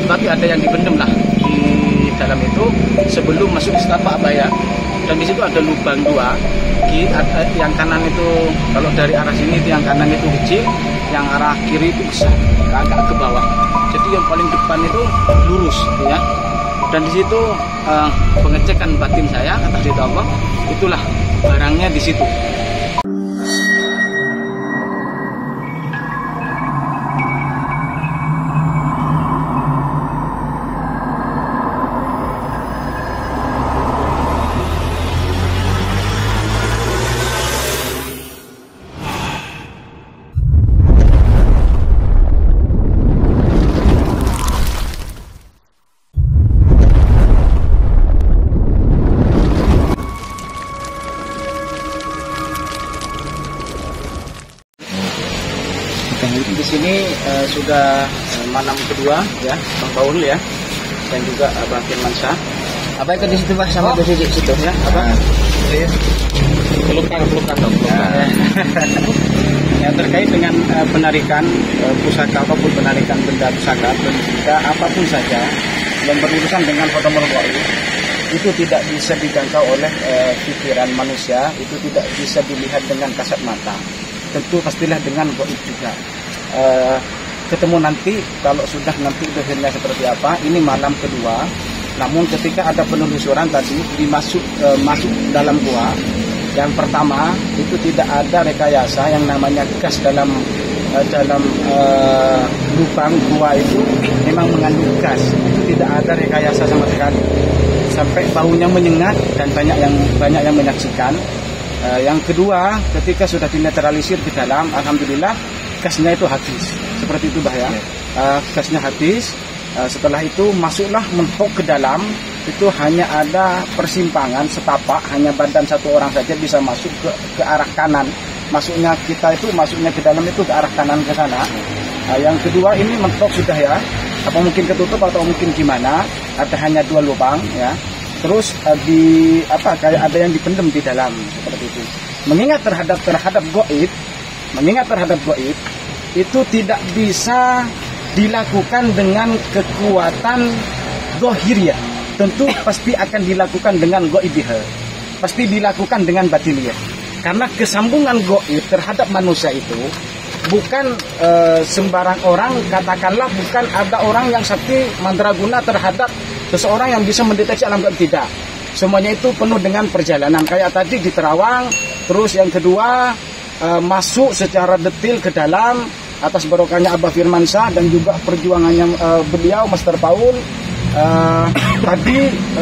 tapi ada yang dipendem lah di dalam itu sebelum masuk setapak abaya. Dan di situ ada lubang dua. Yang kanan itu kalau dari arah sini itu yang kanan itu kecil, yang arah kiri itu besar, agak ke bawah. Jadi yang paling depan itu lurus, ya. Dan di situ pengecekan batin saya atas ridha Allah, itulah barangnya di situ. Di sini sudah malam kedua ya, Bang Paul ya, dan juga Abah Firmansyah. Apa itu di situ Pak sama di situ ya? Apa? Pelukan dong. Ya, terkait dengan penarikan pusaka ataupun penarikan benda pusaka, benda apapun saja yang berurusan dengan khotamul ghaib, itu tidak bisa dijangkau oleh pikiran manusia, itu tidak bisa dilihat dengan kasat mata. Tentu pastilah dengan gaib juga. Ketemu nanti kalau sudah nanti akhirnya seperti apa. Ini malam kedua. Namun ketika ada penelusuran tadi masuk dalam gua, yang pertama itu tidak ada rekayasa yang namanya gas dalam lubang gua itu memang mengandung gas. Itu tidak ada rekayasa sama sekali. Sampai baunya menyengat dan banyak yang menyaksikan. Yang kedua, ketika sudah dinetralisir di dalam, alhamdulillah gasnya itu habis. Seperti itu Bah ya. Gasnya habis. Setelah itu masuklah mentok ke dalam. Itu hanya ada persimpangan setapak, hanya badan satu orang saja bisa masuk ke arah kanan. Masuknya ke dalam itu ke arah kanan ke sana. Yang kedua ini mentok sudah ya. Apa mungkin ketutup atau mungkin gimana? Ada hanya dua lubang ya. Terus kayak ada yang dipendem di dalam seperti itu. Mengingat terhadap gaib itu tidak bisa dilakukan dengan kekuatan zahiriyah. Tentu pasti akan dilakukan dengan gaibiyah. Pasti dilakukan dengan batiniyah. Karena kesambungan gaib terhadap manusia itu bukan sembarang orang, katakanlah bukan ada orang yang sakti mandraguna terhadap seseorang yang bisa mendeteksi alam gaib, tidak. Semuanya itu penuh dengan perjalanan. Kayak tadi di Terawang, terus yang kedua masuk secara detail ke dalam atas barokahnya Abah Firmansyah dan juga perjuangannya beliau Master Paul. Tadi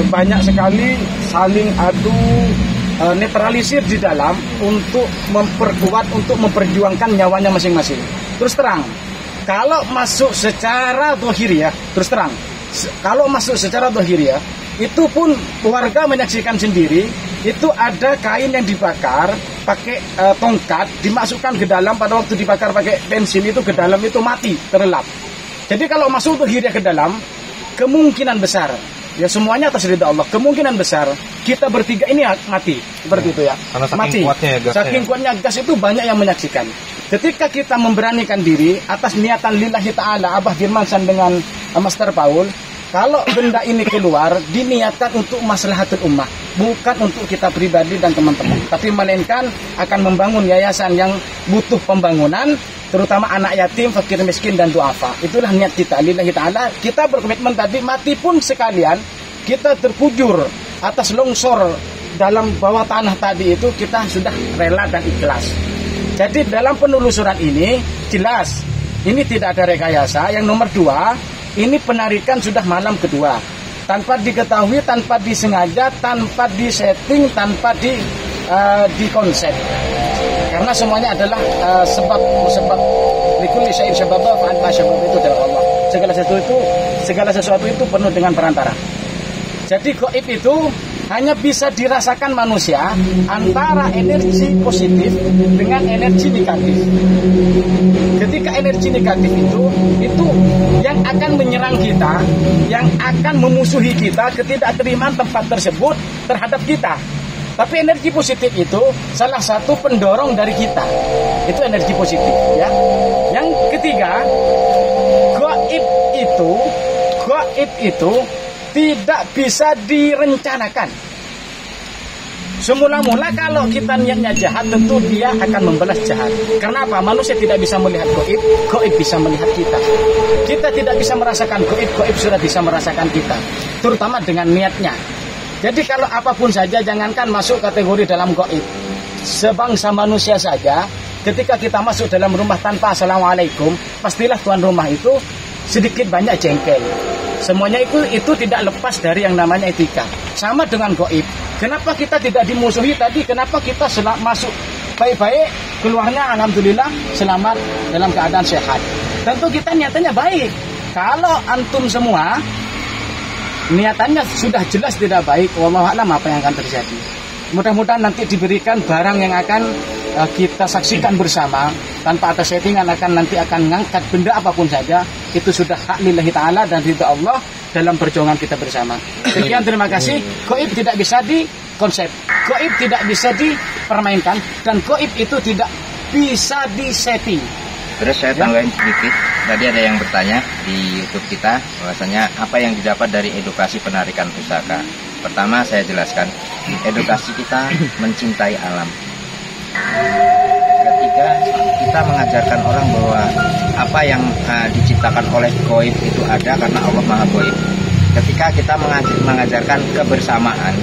banyak sekali saling adu netralisir di dalam untuk memperkuat, untuk memperjuangkan nyawanya masing-masing. Terus terang, kalau masuk secara zahiriyah, itu pun warga menyaksikan sendiri, itu ada kain yang dibakar pakai tongkat, dimasukkan ke dalam. Pada waktu dibakar pakai pensil itu ke dalam itu mati, terlelap. Jadi kalau masuk zahiriyah ke dalam, kemungkinan besar ya semuanya atas ridha Allah, kemungkinan besar kita bertiga ini mati seperti itu ya. Karena saking mati. Kuatnya ya, gas saking kuatnya gas itu banyak yang menyaksikan. Ketika kita memberanikan diri atas niatan lillahi ta'ala, Abah Firmansyah dengan Master Paul, kalau benda ini keluar diniatkan untuk maslahatul ummah, bukan untuk kita pribadi dan teman-teman, tapi melainkan akan membangun yayasan yang butuh pembangunan, terutama anak yatim, fakir miskin dan duafa. Itulah niat kita lillahi ta'ala. Kita berkomitmen tadi mati pun sekalian kita terkujur atas longsor dalam bawah tanah tadi itu, kita sudah rela dan ikhlas. Jadi dalam penelusuran ini jelas ini tidak ada rekayasa. Yang nomor dua, ini penarikan sudah malam kedua, tanpa diketahui, tanpa disengaja, tanpa disetting, tanpa di konsep. Karena semuanya adalah sebab likulli syai'in sababa fa anta sabab, itu dari Allah. Segala sesuatu itu penuh dengan perantara. Jadi gaib itu hanya bisa dirasakan manusia antara energi positif dengan energi negatif. Ketika energi negatif itu yang akan menyerang kita, yang akan memusuhi kita, ketidakterimaan tempat tersebut terhadap kita. Tapi energi positif itu salah satu pendorong dari kita. Itu energi positif ya. Yang ketiga, gaib gaib itu tidak bisa direncanakan. Semula-mula kalau kita niatnya jahat, tentu dia akan membalas jahat. Karena apa? Manusia tidak bisa melihat gaib, gaib bisa melihat kita. Kita tidak bisa merasakan gaib, gaib sudah bisa merasakan kita. Terutama dengan niatnya. Jadi kalau apapun saja, jangankan masuk kategori dalam gaib. Sebangsa manusia saja, ketika kita masuk dalam rumah tanpa assalamualaikum, pastilah tuan rumah itu sedikit banyak jengkel. Semuanya itu tidak lepas dari yang namanya etika. Sama dengan gaib. Kenapa kita tidak dimusuhi tadi? Kenapa kita masuk baik-baik, keluarnya alhamdulillah selamat dalam keadaan sehat? Tentu kita niatannya baik. Kalau antum semua niatannya sudah jelas tidak baik, wallahu a'lam apa yang akan terjadi. Mudah-mudahan nanti diberikan barang yang akan kita saksikan bersama, tanpa ada settingan, nanti akan ngangkat benda apapun saja. Itu sudah hak lillahi ta'ala dan ridha Allah dalam perjuangan kita bersama. Sekian, terima kasih. Gaib tidak bisa dikonsep, gaib tidak bisa dipermainkan, dan gaib itu tidak bisa disetting. Terus saya tambahin sedikit, tadi ada yang bertanya di YouTube kita bahwasanya apa yang didapat dari edukasi penarikan pusaka. Pertama saya jelaskan, edukasi kita mencintai alam. Ketiga, kita mengajarkan orang bahwa apa yang diciptakan oleh gaib itu ada karena Allah Maha Gaib. Ketika kita mengajarkan kebersamaan,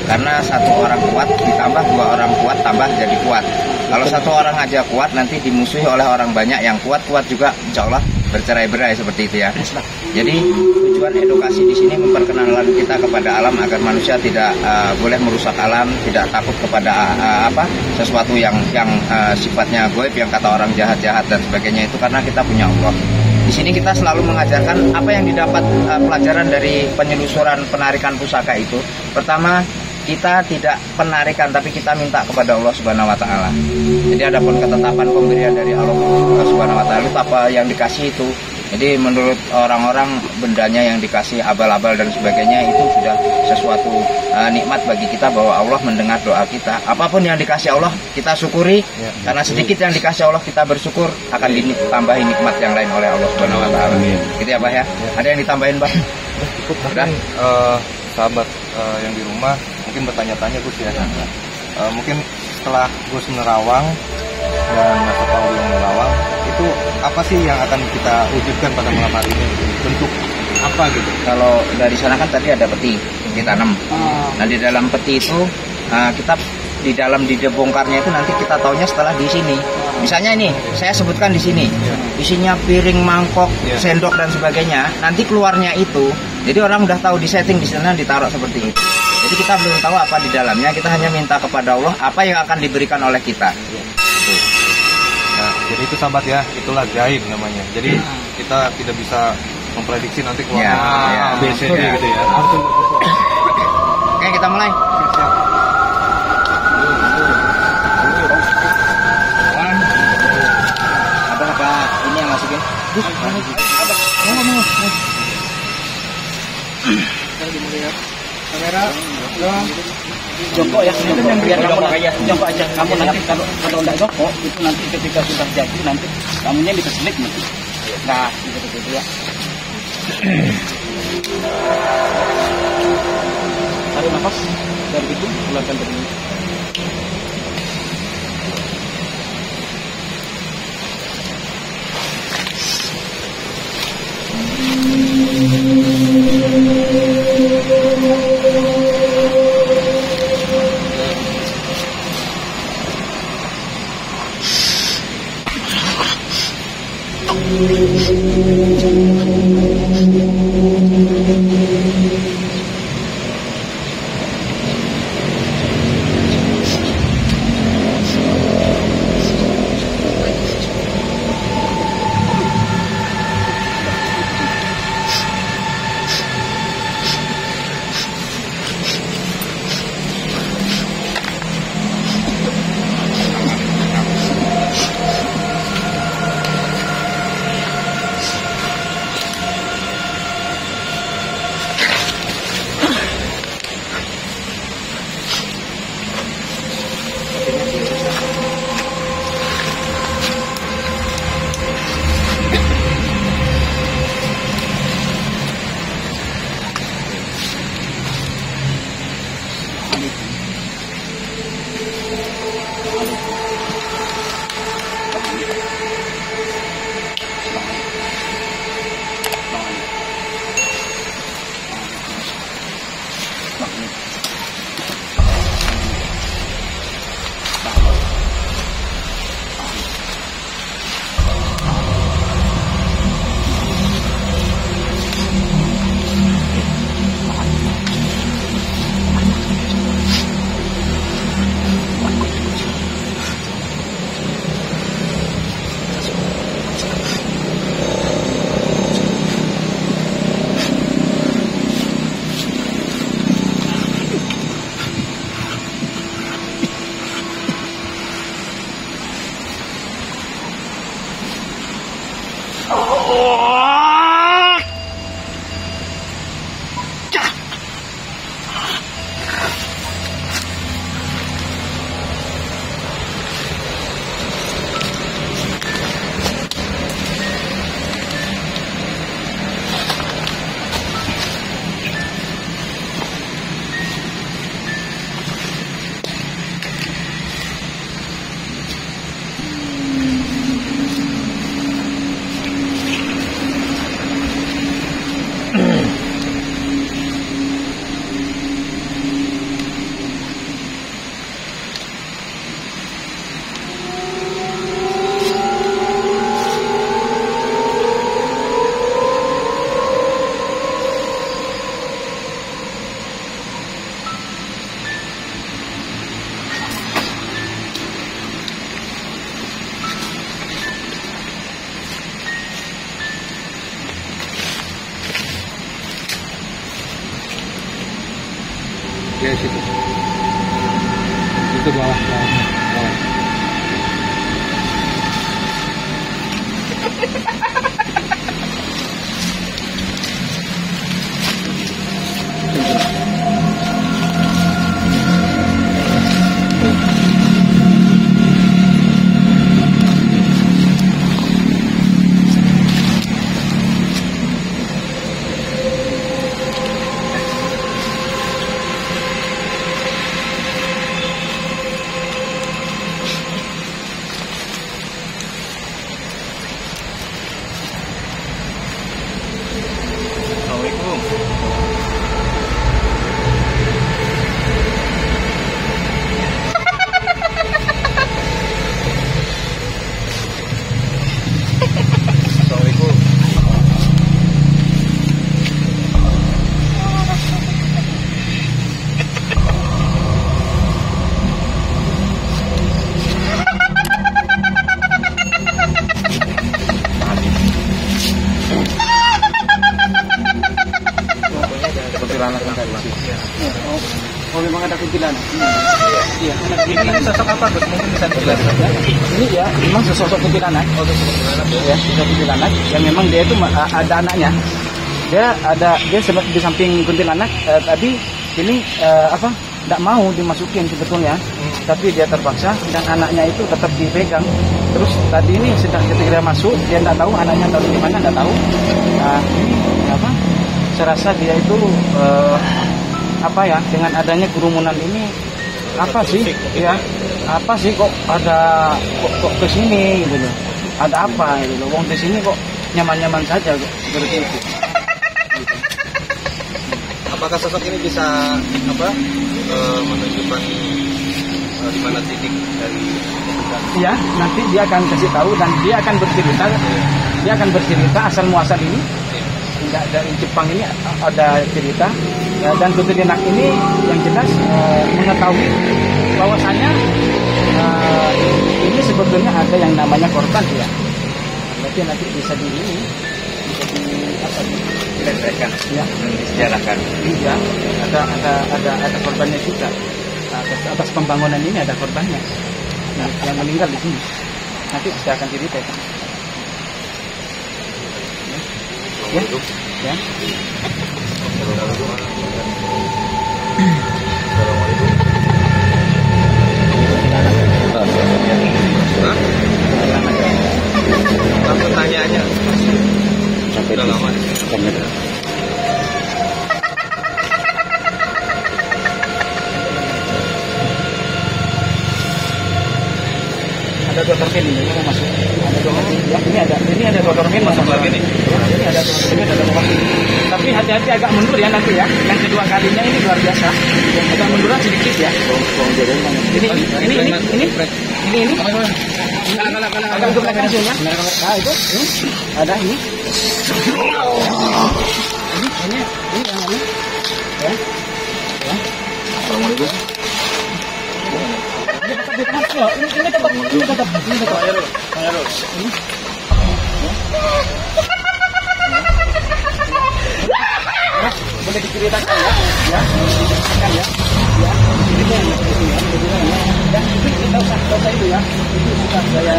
karena satu orang kuat ditambah dua orang kuat tambah jadi kuat. Kalau satu orang aja kuat, nanti dimusuhi oleh orang banyak yang kuat-kuat juga, insya Allah bercerai-berai seperti itu ya. Jadi tujuan edukasi di sini memperkenalkan kita kepada alam agar manusia tidak boleh merusak alam, tidak takut kepada sesuatu yang sifatnya gaib, yang kata orang jahat-jahat dan sebagainya, itu karena kita punya Allah. Di sini kita selalu mengajarkan apa yang didapat pelajaran dari penyelusuran penarikan pusaka itu. Pertama, kita tidak penarikan tapi kita minta kepada Allah Subhanahu wa taala. Jadi adapun ketetapan pemberian dari Allah Subhanahu wa taala itu apa yang dikasih itu. Jadi menurut orang-orang bendanya yang dikasih abal-abal dan sebagainya itu sudah sesuatu nikmat bagi kita, bahwa Allah mendengar doa kita. Apapun yang dikasih Allah kita syukuri, karena sedikit yang dikasih Allah kita bersyukur, akan ditambahi nikmat yang lain oleh Allah Subhanahu wa taala. Gitu ya, Pak ya. Ada yang ditambahin, Pak? Cukup. Sudah. Sahabat yang di rumah mungkin bertanya-tanya Gus ya. Mungkin setelah Gus menerawang dan Mas Paul yang menerawang, itu apa sih yang akan kita wujudkan pada malam hari ini? Bentuk apa gitu? Kalau dari sana kan tadi ada peti ditanam. Nah di dalam peti itu kita di dalam dibongkarnya itu nanti kita taunya setelah di sini. Misalnya ini saya sebutkan di sini, isinya piring, mangkok, sendok dan sebagainya. Nanti keluarnya itu, jadi orang udah tahu di setting di sana ditaruh seperti itu. Jadi kita belum tahu apa di dalamnya, kita hanya minta kepada Allah apa yang akan diberikan oleh kita. Nah, jadi itu sahabat ya, itulah gaib namanya. Jadi kita tidak bisa memprediksi nanti keluarnya ABC gitu ya. Oke, kita mulai. Apa ini yang masukin? Kamera, jongkok ya, itu yang biar kamu jongkok aja. Kamu nanti kalau tidak jongkok itu nanti ketika sudah jadi nanti kamunya bisa selip nanti. Nah, gitu ya. Tarik nafas dari itu, keluarkan dari ini. Ya situ. Itu bawah. Oh, memang ada kuntilanak. Iya. Ini sosok apa, Gus? Mungkin bisa dijelaskan. Ini ya, memang sosok kuntilanak. Oh, sosok kuntilanak ya. Ya, sosok kuntilanak yang memang dia itu ada anaknya. Dia sebab di samping kuntilanak tadi ini tidak mau dimasukin sebetulnya, tapi dia terpaksa dan anaknya itu tetap dipegang. Terus tadi ini sedang ketika dia masuk, dia tidak tahu anaknya taruh di mana, tidak tahu. Nah, ini saya rasa dia itu dengan adanya kerumunan ini apa sih kok ada kok ke sini gitu loh. Ada apa gitu loh. Wong di sini kok nyaman-nyaman saja seperti itu. Apakah sosok ini bisa menunjukkan di mana titik dari ya, nanti dia akan kasih tahu dan dia akan bercerita asal muasal ini. Dari Jepang ini ada cerita dan kuntilanak ini yang jelas mengetahui bahwasanya ini sebetulnya ada yang namanya korban ya. Berarti nanti bisa diletreken, ya, disejarahkan. Iya, ada korbannya juga. Atas pembangunan ini ada korbannya. Nah, yang meninggal di sini. Nanti saya akan ceritakan. Ya. Ya. Pertanyaannya sudah lama. Ada dua termin ini yang masuk. Ada dua termin. Ya, ini ada dua termin masuk lagi nih. Ini ada dua termin, ada dua termin. Tapi hati-hati agak mundur ya nanti ya. Yang kedua kalinya ini luar biasa. Agak munduran sedikit ya. Ini. Agak untuk belakang sini ya. Nah itu. Ada ini. Ini yang ini. Ya. Assalamualaikum. Ini tetap. Boleh diceritakan ya. Kita usah itu ya. Itu bukan saya.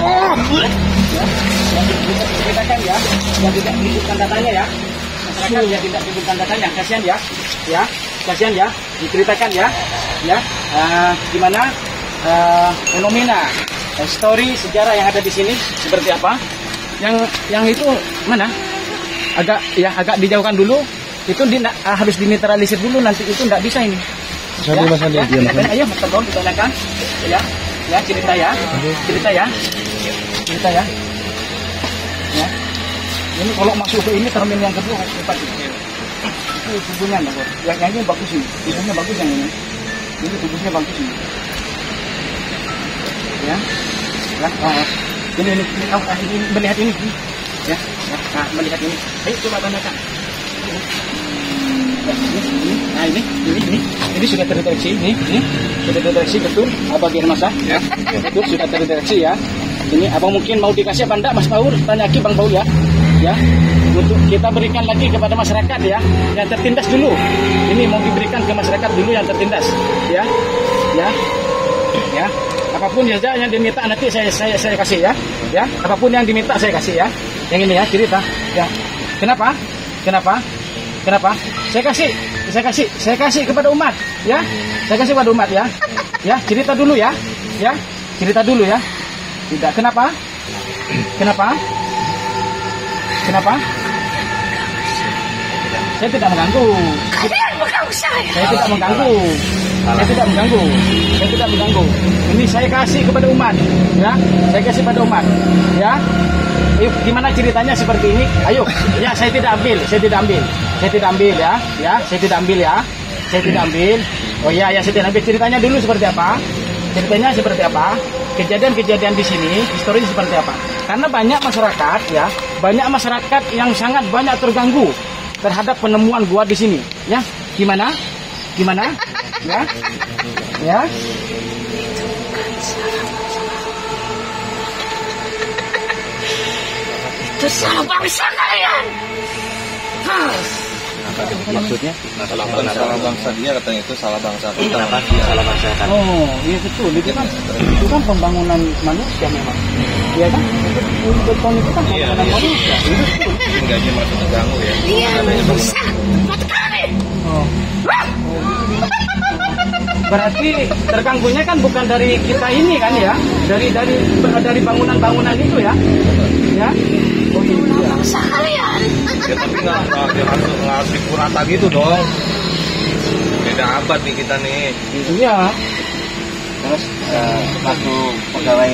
Yang diceritakan ya. Yang tidak disebutkan datanya ya. Masyarakat yang tidak disebutkan datanya. Kasihan ya. Kasihan ya. Diceritakan ya. Gimana fenomena story sejarah yang ada di sini seperti apa? Yang itu mana? Agak dijauhkan dulu. Itu harus dinetralisir dulu, nanti itu tidak bisa ini. Ayo tolong ditanyakan. Ya cerita ya. Ya. Ini kalau masuk ke ini termin yang kedua cepat itu tubuhnya yang ini bagus ini. Tubuhnya bagus yang ini. Ini tubuhnya bagus ini. Ya. Ini melihat ini. Ya. Nah, melihat ini. Ayo coba tanyakan. Nah ini sudah terdeteksi, ini sudah terdeteksi betul bagian masa, ya. Betul sudah terdeteksi ya. Ini abang mungkin mau dikasih apa enggak Mas Paul? Tanya Bang Paul ya. untuk kita berikan lagi kepada masyarakat ya, yang tertindas dulu. Ini mau diberikan ke masyarakat dulu yang tertindas, ya. Apapun saja yang diminta nanti saya kasih ya. Apapun yang diminta saya kasih ya. Yang ini ya cerita. Ya. Kenapa? Saya kasih kepada umat ya. Saya kasih kepada umat ya. Ya, cerita dulu ya. Ya, cerita dulu ya. Tidak. Kenapa? Saya tidak mengganggu. Saya tidak mengganggu. Ini saya kasih kepada umat, ya. Saya kasih kepada umat, ya. Gimana ceritanya seperti ini? Ayo, ya saya tidak ambil ya. Saya tidak ambil. Oh ya, saya tidak ambil. Ceritanya dulu seperti apa? Kejadian-kejadian di sini, historinya seperti apa? Karena banyak masyarakat yang sangat banyak terganggu terhadap penemuan gua di sini, ya. Gimana? Ya. Itu salah bangsa kalian. Maksudnya salah bangsa dia katanya, itu salah bangsa. Kenapa salah bangsa kan? Oh, iya betul. Itu kan pembangunan manusia memang. Iya kan? Beton itu kan pembangunan manusia. Enggak dia merasa terganggu ya. Dia merusak tempat kami. Oh. Berarti terganggunya kan bukan dari kita ini kan ya? Dari bangunan-bangunan itu ya? Ya? Oh iya. Bangsa kalian. Ya tapi nggak harus dikurata gitu dong. Beda abad nih kita nih. Iya. Terus waktu pegawai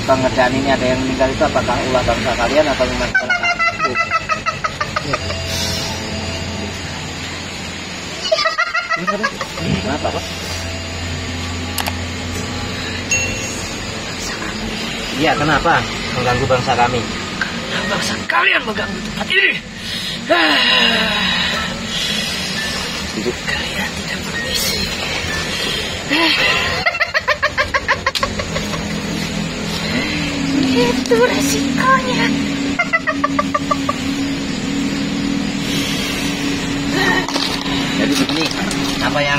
pengerjaan ini ada yang meninggal itu apakah ulah bangsa kalian atau memang kecelakaan? Kenapa, Pak? Iya, kenapa mengganggu bangsa kami? Karena bangsa kalian mengganggu tempat ini. Kalian tidak permisi. Itu resikonya. Jadi begini, apa yang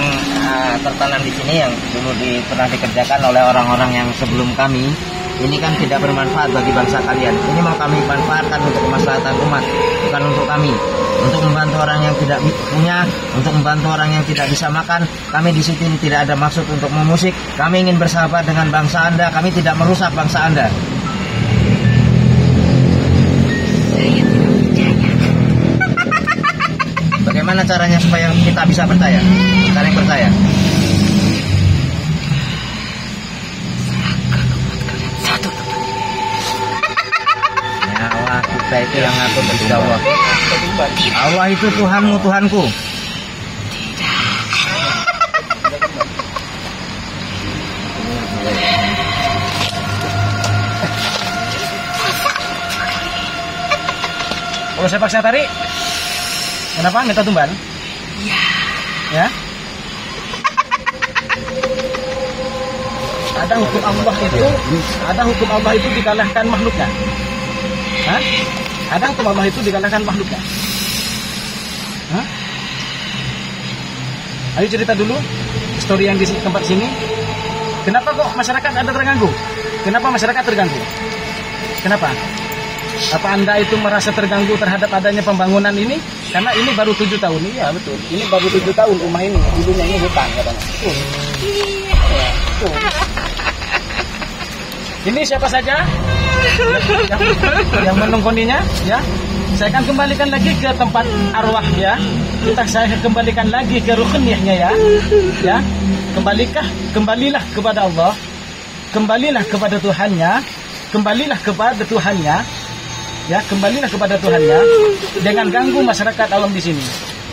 tertanam di sini yang dulu pernah dikerjakan oleh orang-orang yang sebelum kami, ini kan tidak bermanfaat bagi bangsa kalian. Ini mau kami manfaatkan untuk kemaslahatan umat, bukan untuk kami. Untuk membantu orang yang tidak punya, untuk membantu orang yang tidak bisa makan. Kami di sini tidak ada maksud untuk memusik. Kami ingin bersahabat dengan bangsa Anda. Kami tidak merusak bangsa Anda. Bagaimana caranya supaya kita bisa percaya? Saling percaya. Nyawa kita itu yang ngatur bagi Allah. Allah itu Tuhanmu, Tuhanku. Kalau saya paksa tarik, kenapa minta tumbal? Ya. Ada hukum Allah itu dikalahkan makhluknya. Hah? Ada hukum Allah itu dikalahkan makhluknya. Hah? Ayo cerita dulu histori yang di tempat sini. Kenapa kok masyarakat ada terganggu? Kenapa masyarakat terganggu? Kenapa? Apa Anda itu merasa terganggu terhadap adanya pembangunan ini? Karena ini baru 7 tahun. Iya betul. Ini baru 7 tahun rumah ini. Dulunya ini hutan katanya. Betul. Ya, betul. Ini siapa saja yang menunggunya ya? Saya akan kembalikan lagi ke tempat arwah ya. Saya kembalikan lagi ke rukuniyahnya ya. Ya. Kembalilah kepada Allah. Kembalilah kepada Tuhannya. Kembalilah kepada Tuhannya. Ya, kembalilah kepada Tuhannya. Jangan ganggu masyarakat alam di sini.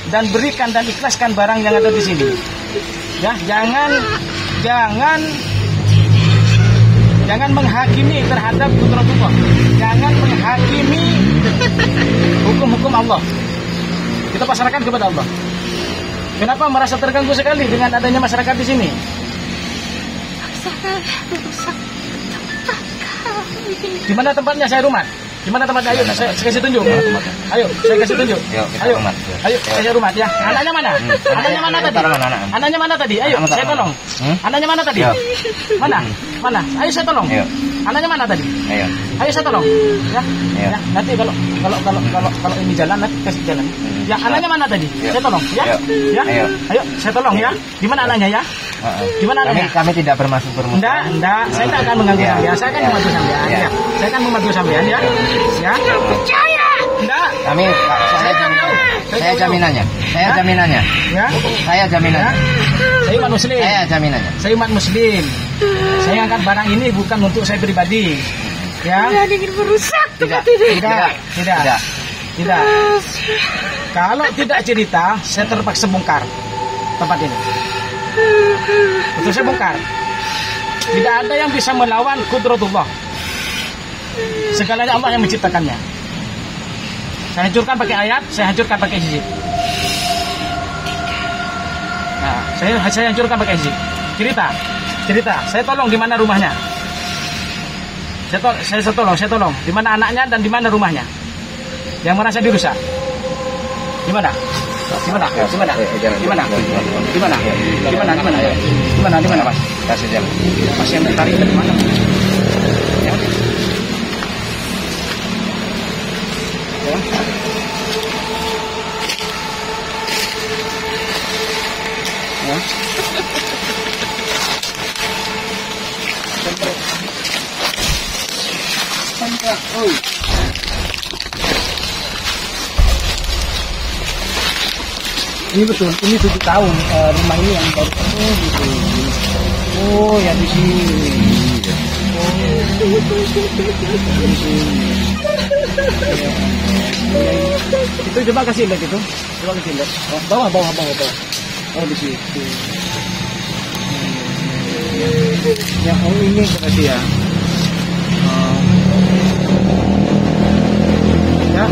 Dan berikan dan ikhlaskan barang yang ada di sini. Ya, jangan menghakimi terhadap kudratullah. Jangan menghakimi hukum-hukum Allah. Kita pasrahkan kepada Allah. Kenapa merasa terganggu sekali dengan adanya masyarakat di sini? Di mana tempatnya saya rumah? Gimana tempatnya? Ayo, saya kasih tunjuk. Ayo, saya kasih tunjuk. Yuk, kita Ayo, rumah. ayo, saya rumah ya. Anaknya mana? Anaknya mana tadi? Anaknya mana tadi? Ayo, saya tolong. Anaknya mana tadi? Mana? Mana? Ayo saya tolong. Anaknya mana tadi? Ayo saya tolong. Ya. Ya. Nanti kalau ini jalan nanti kasih jalan. Ya, anaknya mana tadi? Saya tolong. Ya. Ya. Ayo, saya tolong ya. Di mana anaknya ya? Di mana anaknya? Kami tidak bermaksud bermusuhan. Enggak. Saya tidak akan mengganggu sampean. Saya akan membantu sampean. Ya. Saya akan membantu sampean ya. Ya. Percaya. Enggak. Saya jaminannya. Saya jaminannya. Ya. Saya jaminannya. Saya umat muslim. Saya jaminannya. Saya umat muslim. Saya angkat barang ini bukan untuk saya pribadi. Ya. Kalian ingin merusak tempat ini. Tidak. Kalau tidak cerita, saya terpaksa bongkar tempat ini. Betul, saya bongkar. Tidak ada yang bisa melawan kudratullah. Segalanya Allah yang menciptakannya. Saya hancurkan pakai ayat, saya hancurkan pakai hizib. Nah, saya hancurkan pakai hizib. Cerita. Saya tolong di mana rumahnya. Saya tolong. Di mana anaknya dan di mana rumahnya. Yang merasa dirusak. Di mana? Mas? Kasih jalan. Mas yang tarik dari mana? Ya. Ya. Ya. Ini betul, ini 7 tahun rumah ini yang baru gitu. Oh ya di sini. Di sini. Itu coba kasih lihat itu. Coba kasih lihat. Oh, bawah. Oh di situ. Ya, oh ini berarti ya. Ya,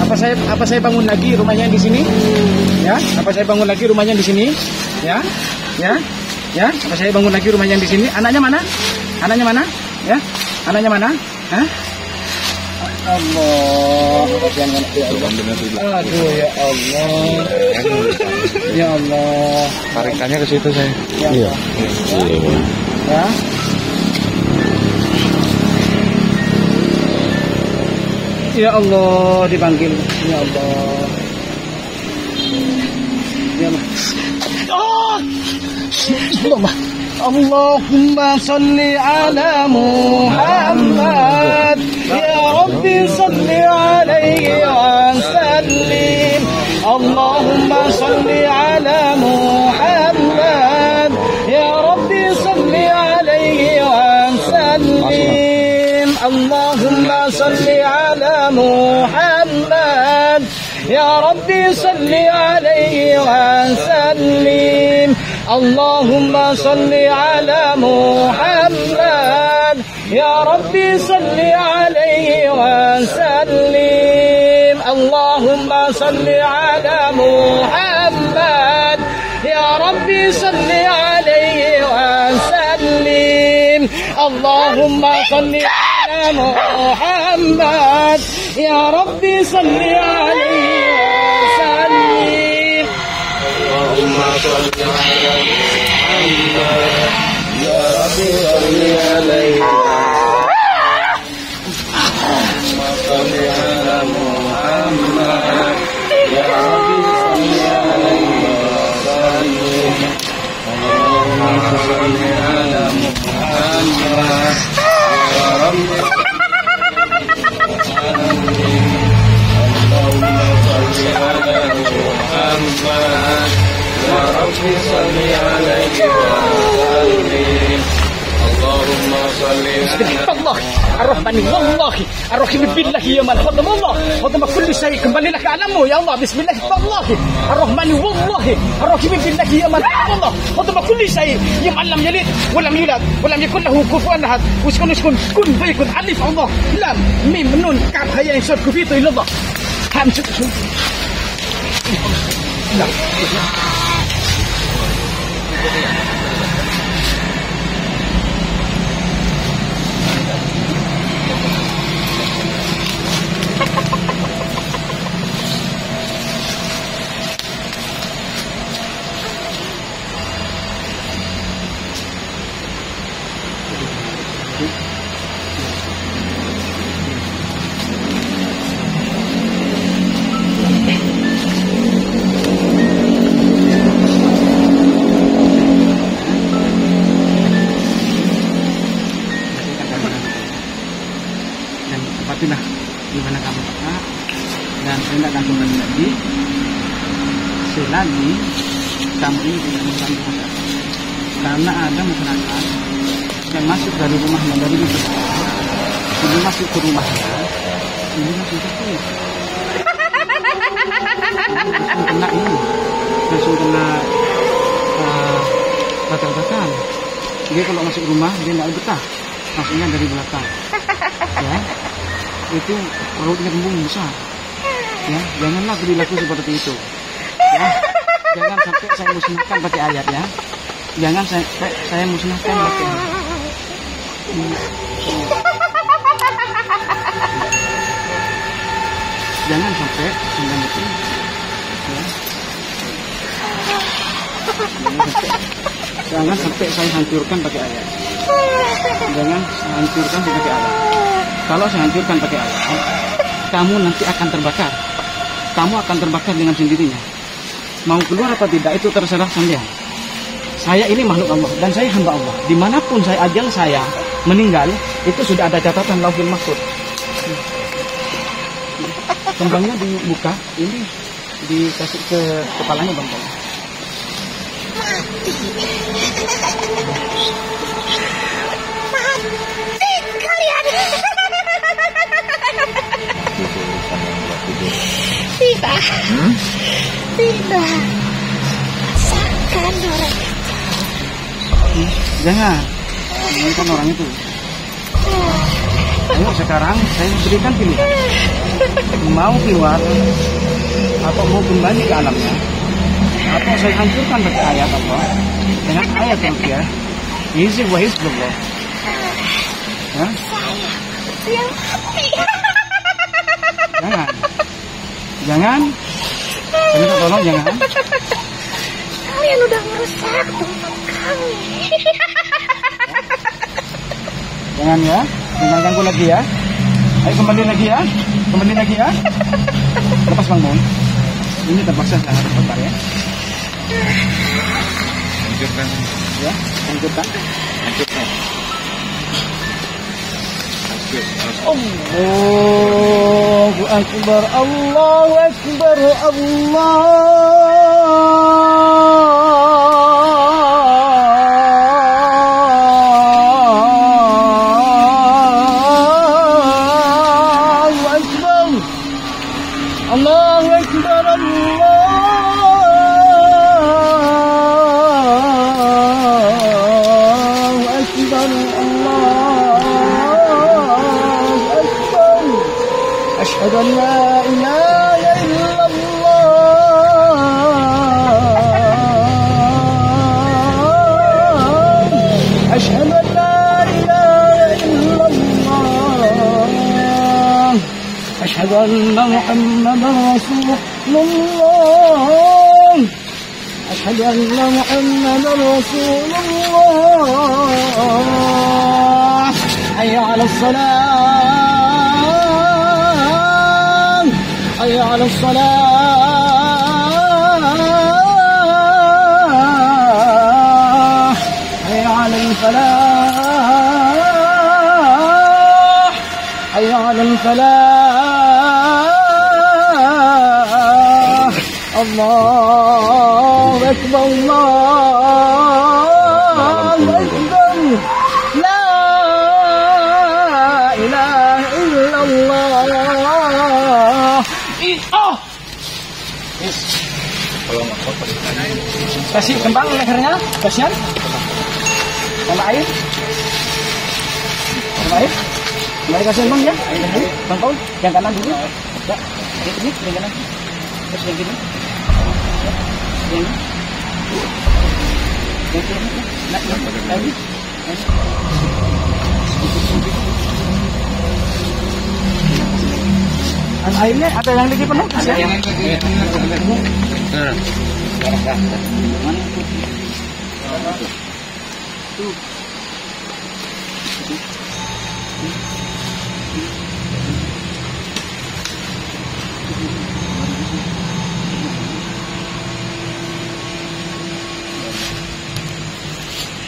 apa saya bangun lagi rumahnya di sini? Ya, apa saya bangun lagi rumahnya di sini? Ya, apa saya bangun lagi rumahnya di sini? Anaknya mana? Ya, anaknya mana? Hah? Allah, jangan ya Allah. Aduh ya Allah. Ya Allah. Tarikannya ke situ saya. Iya. Ya. Ya Allah, dipanggil. Ya Allah. Ya Allah. Allahumma salli ala Muhammad. Ya Rabbi salli alaihi wa sallim. Allahumma salli ala Muhammad. Ya Rabbi salli alaihi wa sallim. Allahumma salli ala Muhammad. Ya Rabbi salli alaihi wa sallim. Allahumma salli ala Muhammad. Ya Rabbi salli alaihi wa sallim. Allahumma salli ala Muhammad. Ya Rabbi salli alaihi wa sallim. Allahumma salli ala Muhammad. Ya Rabbi salli alaihi wa sallim. Allahumma salli ala Muhammad. Ya Rabbi salli alaihi wa Allah Ar-Rahmani wallahi Ar-Rahim billahi ya man khatam Allah khatam kulli syai kembalilah ke alammu ya Allah bismillah wallahi Ar-Rahmani wallahi Ar-Rahim billahi ya man khatam Allah khatam kulli syai ya man lam yalid wa lam yulad wa lam yakul lahu kufuwan ahad uskun kun fayakun alif Allah lam mim nun kaf ha ya insad kufitu ila Allah hamzah la Dan tempatilah di mana kamu letak, dan saya tidak akan kembali lagi selagi kamu ini tidak mengganggu masyarakat. Karena ada masyarakat yang masuk dari rumahnya dari itu, ini masuk ke rumahnya, ini langsung tertulis, langsung kena ini, langsung kena bakar-bakar. Dia kalau masuk rumah dia tidak betah, masuknya dari belakang. Ya, itu perutnya kembung besar. Ya, janganlah perilaku seperti itu. Ya, jangan sampai saya musnahkan pakai ayat ya. Jangan saya musnahkan pakai ayat. Jangan sampai itu. Ya. Jangan sampai saya hancurkan pakai ayat. Jangan hancurkan pakai ayat. Kalau saya hancurkan pakai ayat, kamu nanti akan terbakar. Kamu akan terbakar dengan sendirinya. Mau keluar apa tidak itu terserah sampean. Saya ini makhluk Allah dan saya hamba Allah. Dimanapun saya ajal saya meninggal, itu sudah ada catatan Lauhul Mahfuz. Kembangnya dibuka, ini dikasih ke kepalanya bang. Mati kalian. Tidak. Tidak. Rasakan orang itu. Jangan orang itu. Ayo sekarang saya berikan pilihan. Mau keluar atau mau kembali ke alamnya, atau saya hancurkan pakai ayat apa? Dengan ayat yang dia Hizib wa hizbullah. Ya? Yang mati. Jangan. Minta tolong jangan. Kalian udah merusak tempat kami. Jangan ya. Jangan ganggu lagi ya. Ayo kembali lagi ya. Lepas Bang Mon. Ini terpaksa saya harus lepas ya. Lanjutkan. Ya, lanjutkan. Allahu Akbar, Allahu Akbar, Allahu Akbar, أشهد أن لا إله إلا الله أشهد أن لا إله إلا الله أشهد أن محمدا رسول الله أشهد أن محمدا رسول الله حي على الصلاة حي على الصلاة حي على الفلاح حي على الفلاح الله أكبر الله أكبر لا إله إلا الله. Kasih kembang lehernya, kasihan. Tambah air. Kembali kasih bang ya. Bang Paul, yang kanan dulu. Ya, ini yang kanan. Terus yang kiri. Yang kiri. Lagi. Airnya ada yang lagi penuh. Ada yang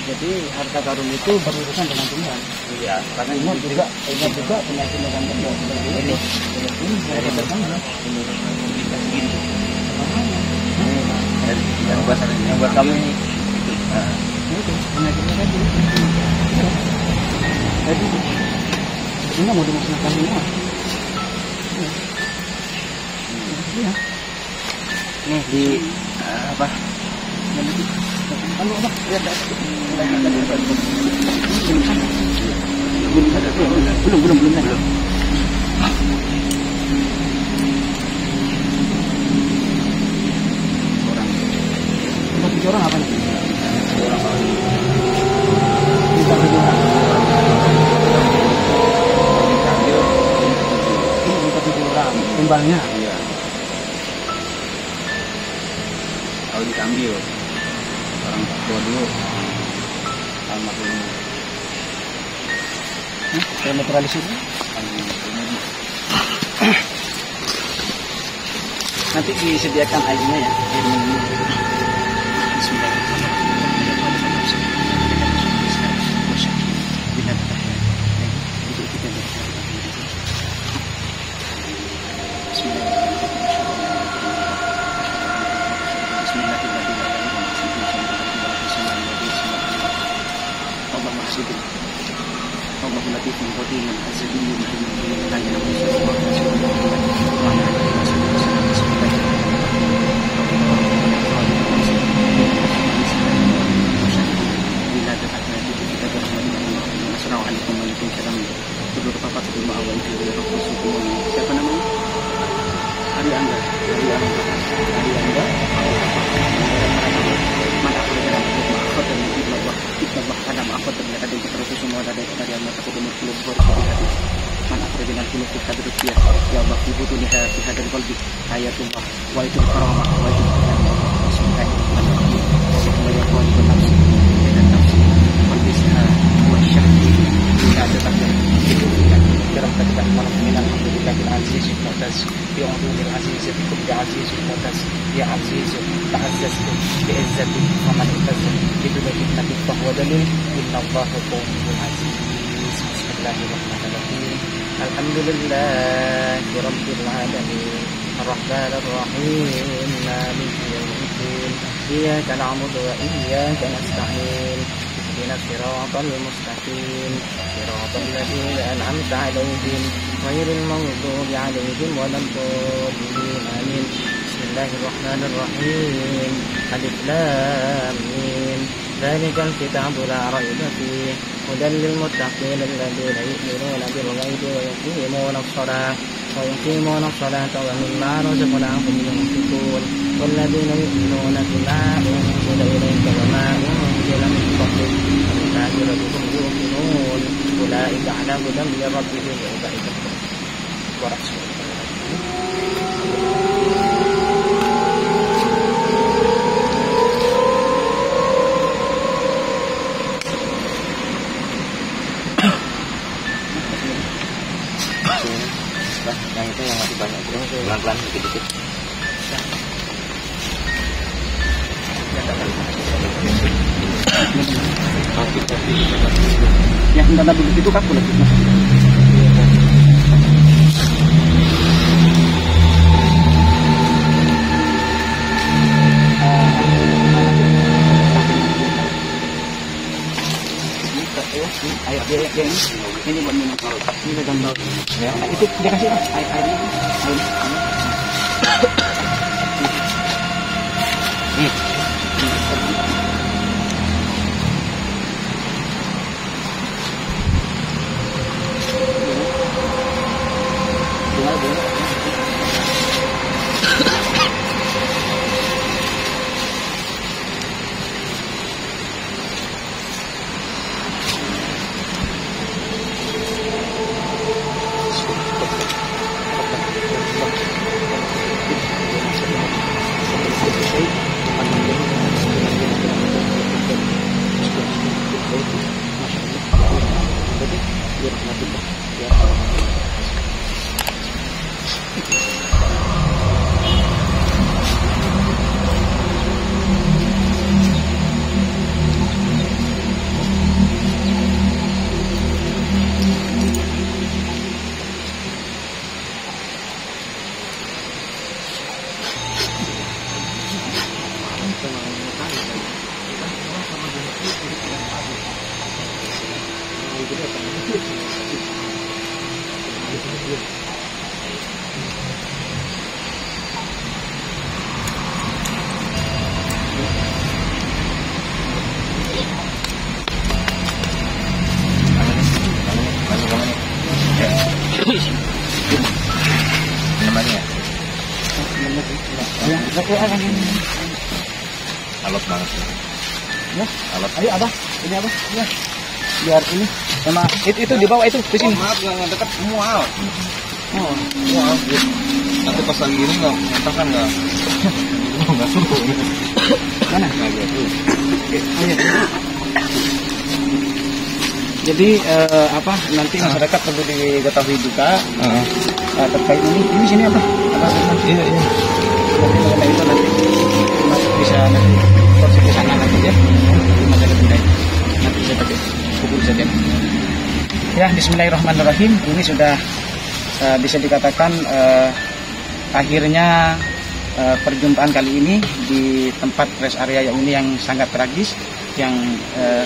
Jadi harta karun itu berurusan dengan Tuhan. Iya, Karena ingat juga penyakit jantung ya seperti ini. Ini dari berkembang. yang buat kamu ini. Itu penyakitnya tadi. Jadi ini mau dimusnahkan semua. Iya. Nih di apa? Anu apa? Lihat belum. Orang apa nih? Minta orang. Minta orang. Timbangnya. Iya. Kalau diambil orang tua dulu almarhum. Saya naturalisir. Nanti disediakan airnya ya. Siapa namanya? Ari Angga. Mana aku dengan maafkan dan kita bahkan maafkan ternyata dan terus semua dari anak aku umur 10 tahun. Mana aku dengan 10 kita berusia ya Allah ibu dunia hati dan qalbi ayatullah wa itu karamah wa itu sungai semuanya kuat nafsi dan nafsi kondisinya wa syahdi tidak ada takdir itu dalam keadaan malam ini alhamdulillah bil aziz mu'taz ya Abdul Aziz bikum ya Aziz mu'taz ya Aziz ta'azzaz bi izzati wa man ittazza bi dunyati bahwa dalil inna Allah qawiyyun aziz. Bismillahirrahmanirrahim. Alhamdulillahi rabbil alamin. Arrahmanir rahim. Maliki yaumiddin. Iyyaka na'budu wa iyyaka nasta'in. Ihdinas siratal mustaqim. Siratal ladzina an'amta 'alaihim ghairil maghdubi 'alaihim waladdallin. Amin. Bismillahirrahmanirrahim. Alif lam mim. ذلك الكتاب لا ريب فيه هدى للمتقين الذين يؤمنون بالغيب ويقيمون الصلاة ومما رزقناهم ينفقون والذين يؤمنون بما أنزل إليك وما أنزل من قبلك وبالآخرة هم يوقنون أولئك على هدى من ربهم وأولئك هم ورسوله. Yang itu yang masih banyak pelan-pelan dikit-dikit. Yang tanda begitu kaku lagi. Air dia ini buat minum. Ini gambar. Ya, itu dia kasih air. Namanya alot banget Ya. alot. Ayo abah, ini abah, ya. Biar ini sama itu di bawah itu di sini. Maaf nggak dekat semua. Oh. Maaf. Nanti pas lagi ini nggak kan nggak suruh. Mana? Nah, gitu. Ayo. Jadi nanti masyarakat perlu diketahui juga terkait ini. Ini sini apa? Iya. Nanti mengenai itu nanti masuk bisa nanti proses di sana nanti ya. Masyarakat budaya. Nanti bisa pakai kubur saja. Ya, Bismillahirrahmanirrahim. Ini sudah bisa dikatakan akhirnya perjumpaan kali ini di tempat rest area yang ini yang sangat tragis, yang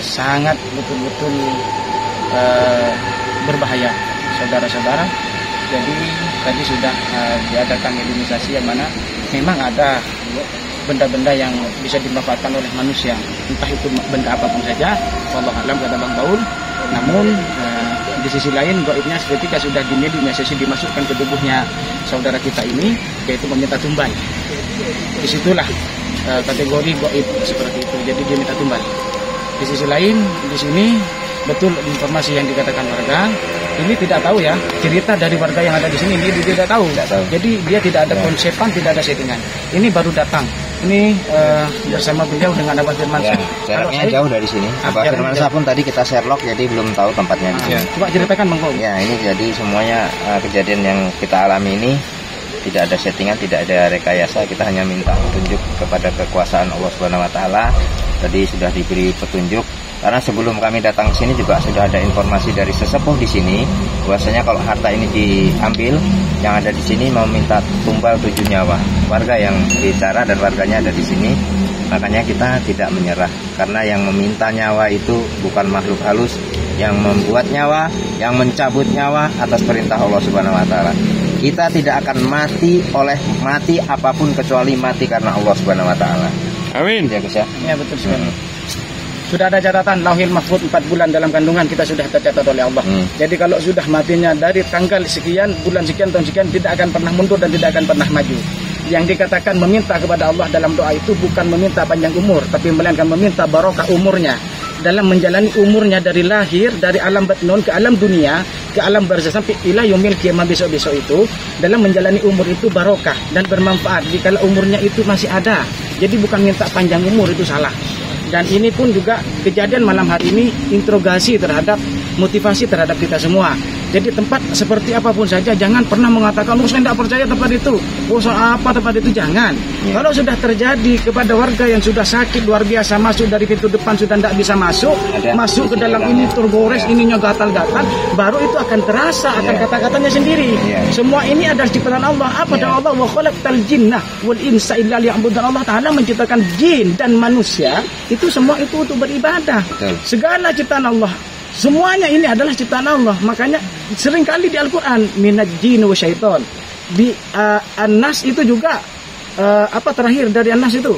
sangat betul-betul berbahaya, saudara-saudara. Jadi tadi sudah diadakan iluminasi yang mana memang ada benda-benda yang bisa dimanfaatkan oleh manusia, entah itu benda apapun saja, wallahu alam, kata Bang Paul. Namun di sisi lain gaibnya ketika sudah dimediasi dimasukkan ke tubuhnya saudara kita ini, yaitu meminta tumbal. Disitulah kategori gaib seperti itu. Jadi dia minta tumbal. Di sisi lain di sini betul informasi yang dikatakan warga. Ini tidak tahu ya, cerita dari warga yang ada di sini dia tidak tahu. Jadi dia tidak ada konsepan, tidak ada settingan. Ini baru datang. Ini bersama beliau dengan Abah Firmansyah. Jaraknya jauh dari sini. Abah Firmansyah pun tadi kita Sherlock, jadi belum tahu tempatnya di sini. Coba ceritakan Bang Paul. Ya, ini jadi semuanya kejadian yang kita alami ini tidak ada settingan, tidak ada rekayasa. Kita hanya minta petunjuk kepada kekuasaan Allah Subhanahu wa taala. Tadi sudah diberi petunjuk. Karena sebelum kami datang ke sini juga sudah ada informasi dari sesepuh di sini bahwasanya kalau harta ini diambil, yang ada di sini mau minta tumbal 7 nyawa. Warga yang bicara dan warganya ada di sini. Makanya kita tidak menyerah, karena yang meminta nyawa itu bukan makhluk halus, yang membuat nyawa, yang mencabut nyawa atas perintah Allah Subhanahu wa taala. Kita tidak akan mati apapun kecuali mati karena Allah Subhanahu wa taala. Amin. Ya, Gus ya. Ya, betul sekali. Sudah ada catatan Lauhil Mahfuz 4 bulan dalam kandungan kita sudah tercatat oleh Allah. Jadi kalau sudah matinya dari tanggal sekian, bulan sekian, tahun sekian, tidak akan pernah mundur dan tidak akan pernah maju. Yang dikatakan meminta kepada Allah dalam doa itu bukan meminta panjang umur, tapi melainkan meminta barokah umurnya dalam menjalani umurnya dari lahir, dari alam batnon ke alam dunia, ke alam barzah sampai ila yaumil kiamah besok-besok itu, dalam menjalani umur itu barokah dan bermanfaat jika umurnya itu masih ada. Jadi bukan minta panjang umur, itu salah. Dan ini pun juga kejadian malam hari ini interogasi terhadap motivasi terhadap kita semua. Jadi tempat seperti apapun saja jangan pernah mengatakan saya tidak percaya tempat itu. Apa tempat itu, jangan. Kalau sudah terjadi kepada warga yang sudah sakit luar biasa, masuk dari pintu depan sudah tidak bisa masuk ke dalam ini tergores, ininya gatal-gatal, baru itu akan terasa akan kata-katanya sendiri. Semua ini adalah ciptaan Allah. Apa doa Allah? Wa khalaqtal jinna wal insa illa liya'budun. Allah Taala menciptakan jin dan manusia itu semua itu untuk beribadah. Segala ciptaan Allah, semuanya ini adalah ciptaan Allah. Makanya seringkali di Al-Quran minaj jin wa syaiton. Di An-Nas itu juga terakhir dari An-Nas itu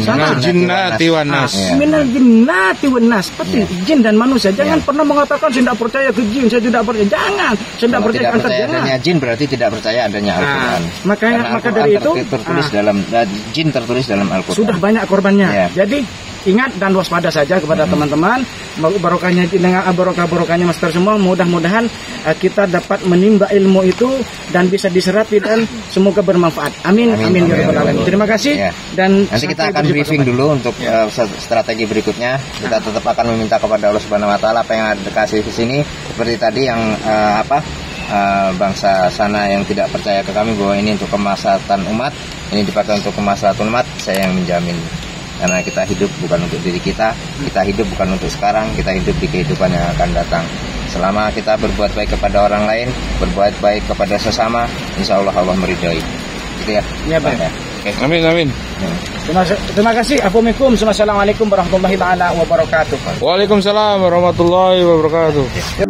sama jinnati wan nas. Minal jinnati wan nas. Seperti jin dan manusia. Jangan pernah mengatakan saya tidak percaya ke jin, saya tidak percaya. Jangan. Saya tidak percaya adanya jin berarti tidak percaya adanya Al-Qur'an. Maka dari itu tertulis dalam jin tertulis dalam Al-Qur'an. Sudah banyak korbannya. Jadi ingat dan waspada saja kepada teman-teman. Barokahnya dengan barokahnya master semua, mudah-mudahan kita dapat menimba ilmu itu dan bisa diserapi dan semoga bermanfaat. Amin amin ya rabbal alamin. Terima kasih. Dan nanti kita akan briefing dulu untuk strategi berikutnya. Kita tetap akan meminta kepada Allah Subhanahu wa taala apa yang ada kasih ke sini, seperti tadi yang bangsa sana yang tidak percaya ke kami bahwa ini untuk kemaslahatan umat, ini dipakai untuk kemaslahatan umat, saya yang menjamin. Karena kita hidup bukan untuk diri kita hidup bukan untuk sekarang, kita hidup di kehidupan yang akan datang. Selama kita berbuat baik kepada orang lain, berbuat baik kepada sesama, insya Allah Allah meridhoi. Gitu ya. Ya, Pak. Okay. Amin. Ya. Terima kasih. Assalamualaikum warahmatullahi taala wabarakatuh. Waalaikumsalam warahmatullahi wabarakatuh.